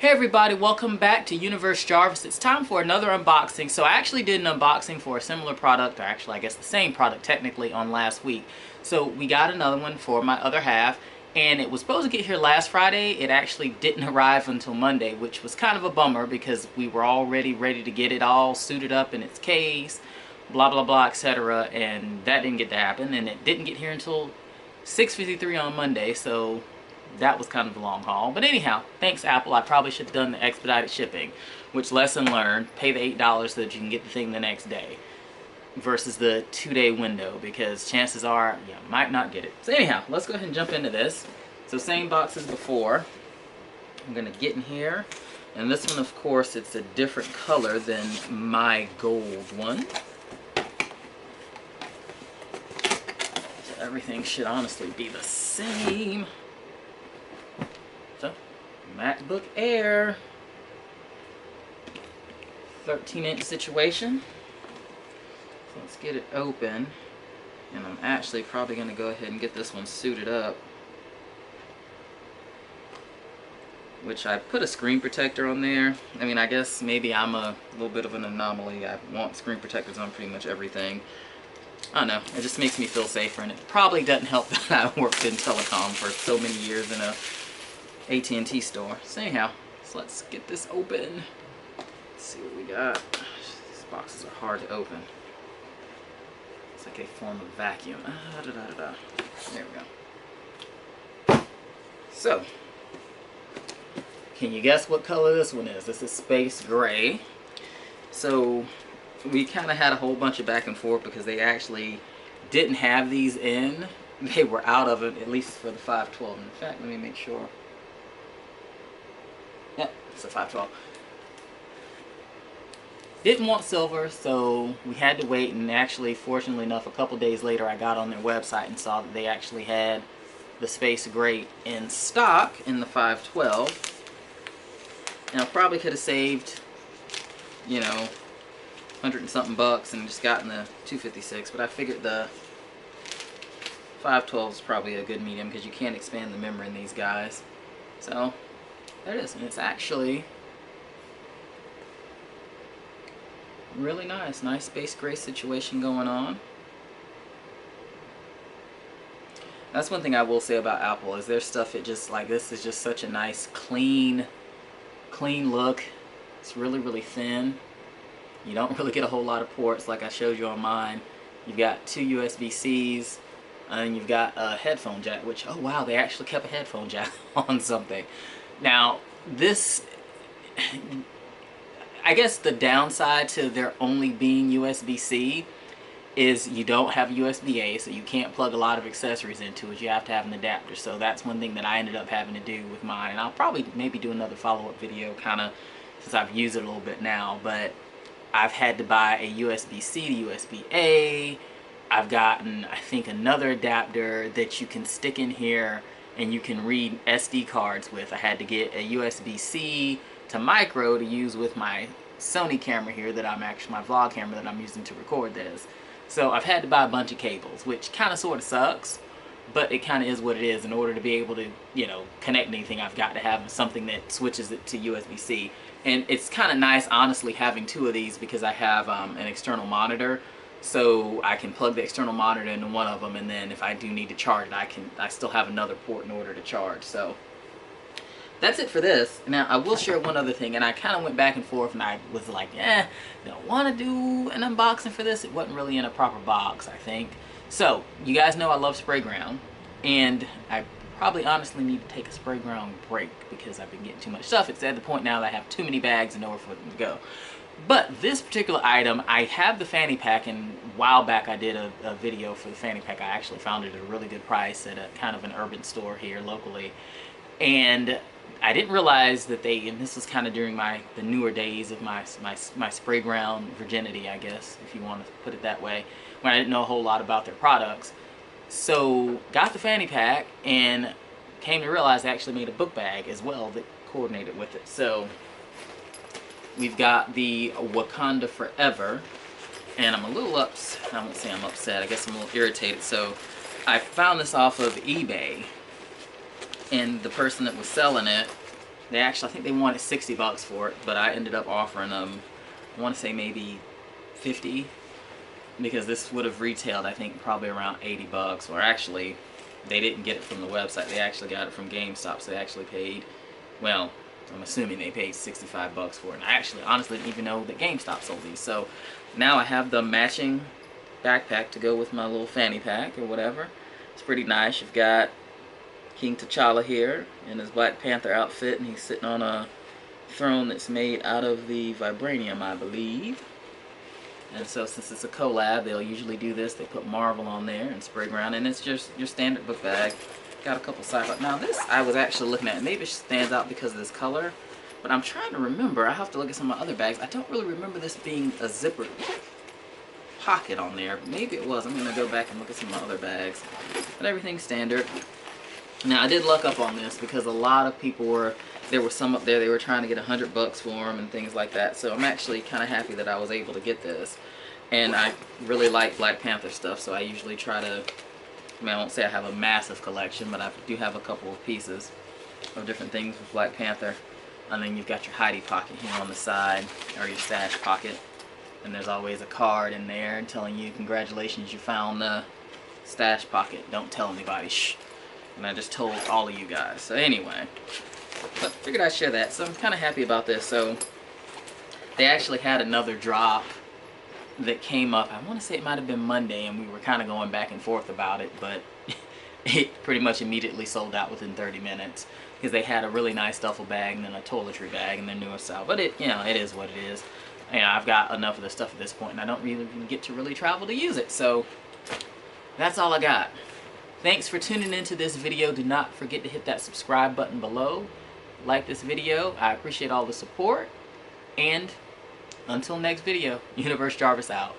Hey everybody, welcome back to Universe Jarvis. It's time for another unboxing. So I actually did an unboxing for a similar product, or actually I guess the same product technically, on last week. So we got another one for my other half, and it was supposed to get here last Friday. It actually didn't arrive until Monday, which was kind of a bummer because we were already ready to get it all suited up in its case, blah blah blah, etc. And that didn't get to happen, and it didn't get here until 6:53 on Monday, so that was kind of a long haul. But anyhow, thanks Apple. I probably should have done the expedited shipping, which, lesson learned, pay the $8 so that you can get the thing the next day versus the 2-day window, because chances are you might not get it. So anyhow, let's go ahead and jump into this. So same box as before. I'm gonna get in here, and this one, of course, it's a different color than my gold one. So everything should honestly be the same. MacBook Air, 13-inch situation. So let's get it open, and I'm actually probably going to go ahead and get this one suited up, which I put a screen protector on there. I mean, I guess maybe I'm a little bit of an anomaly. I want screen protectors on pretty much everything. I don't know, it just makes me feel safer, and it probably doesn't help that I worked in telecom for so many years in a AT&T store. So anyhow, so let's get this open. Let's see what we got. These boxes are hard to open. It's like a form of vacuum. There we go. So, can you guess what color this one is? This is space gray. So we kind of had a whole bunch of back and forth because they actually didn't have these in. They were out of it, at least for the 512. In fact, let me make sure. Yep, it's a 512. Didn't want silver, so we had to wait, and actually, fortunately enough, a couple days later I got on their website and saw that they actually had the space gray in stock in the 512. And I probably could have saved, you know, 100 and something bucks and just gotten the 256, but I figured the 512 is probably a good medium because you can't expand the memory in these guys. So there it is, and it's actually really nice. Nice space gray situation going on. That's one thing I will say about Apple, is their stuff, it just, like, this is just such a nice, clean look. It's really, really thin. You don't really get a whole lot of ports like I showed you on mine. You've got 2 USB-Cs, and you've got a headphone jack, which, oh wow, they actually kept a headphone jack on something. Now, this, I guess the downside to there only being USB-C is you don't have USB-A, so you can't plug a lot of accessories into it. You have to have an adapter. So that's one thing that I ended up having to do with mine. And I'll probably maybe do another follow-up video, kind of, since I've used it a little bit now. But I've had to buy a USB-C to USB-A. I've gotten, I think, another adapter that you can stick in here and you can read SD cards with. I had to get a USB-C to micro to use with my Sony camera here that I'm actually, my vlog camera that I'm using to record this. So I've had to buy a bunch of cables, which kind of sort of sucks, but it kind of is what it is. In order to be able to, you know, connect anything, I've got to have something that switches it to USB-C. And it's kind of nice, honestly, having 2 of these because I have an external monitor. So I can plug the external monitor into one of them, and then if I do need to charge it, I still have another port in order to charge. So that's it for this. Now, I will share one other thing, and I kind of went back and forth, and I was like, don't want to do an unboxing for this. It wasn't really in a proper box, I think. So, you guys know I love Sprayground, and I probably honestly need to take a Sprayground break because I've been getting too much stuff. It's at the point now that I have too many bags and nowhere for them to go. But this particular item, I have the fanny pack, and a while back I did a video for the fanny pack. I actually found it at a really good price at a kind of an urban store here locally. And I didn't realize that and this was kind of during the newer days of my Sprayground virginity, I guess, if you want to put it that way, when I didn't know a whole lot about their products. So got the fanny pack and came to realize they actually made a book bag as well that coordinated with it. So we've got the Wakanda Forever, and I'm a little upset. I won't say I'm upset, I guess I'm a little irritated. So I found this off of eBay, and the person that was selling it They actually, I think they wanted 60 bucks for it, but I ended up offering them, I want to say maybe 50, because this would have retailed, I think, probably around 80 bucks. Or actually, they didn't get it from the website. They actually got it from GameStop, so they actually paid, well, I'm assuming they paid 65 bucks for it. And I actually honestly didn't even know that GameStop sold these. So now I have the matching backpack to go with my little fanny pack or whatever. It's pretty nice. You've got King T'Challa here in his Black Panther outfit, and he's sitting on a throne that's made out of the vibranium, I believe. And so since it's a collab, they'll usually do this. They put Marvel on there and Sprayground, and it's just your standard book bag. Got a couple sci-fi. Now this I was actually looking at. Maybe it stands out because of this color, but I'm trying to remember. I have to look at some of my other bags. I don't really remember this being a zippered pocket on there. Maybe it was. I'm going to go back and look at some of my other bags. But everything's standard. Now I did luck up on this because a lot of people were, there were some up there, they were trying to get 100 bucks for them and things like that. So I'm actually kind of happy that I was able to get this. And I really like Black Panther stuff, so I usually try to, I mean, I won't say I have a massive collection, but I do have a couple of pieces of different things with Black Panther. And then you've got your hidey pocket here on the side, or your stash pocket. And there's always a card in there telling you, congratulations, you found the stash pocket. Don't tell anybody, shh. And I just told all of you guys. So anyway, but figured I'd share that. So I'm kind of happy about this. So they actually had another drop that came up. I want to say it might have been Monday, and we were kind of going back and forth about it, but it pretty much immediately sold out within 30 minutes because they had a really nice duffel bag and then a toiletry bag in their newest style. But it, you know, it is what it is. You know, I've got enough of this stuff at this point, and I don't really get to really travel to use it. So that's all I got. Thanks for tuning into this video. Do not forget to hit that subscribe button below. Like this video. I appreciate all the support. And until next video, Universe Jarvis out.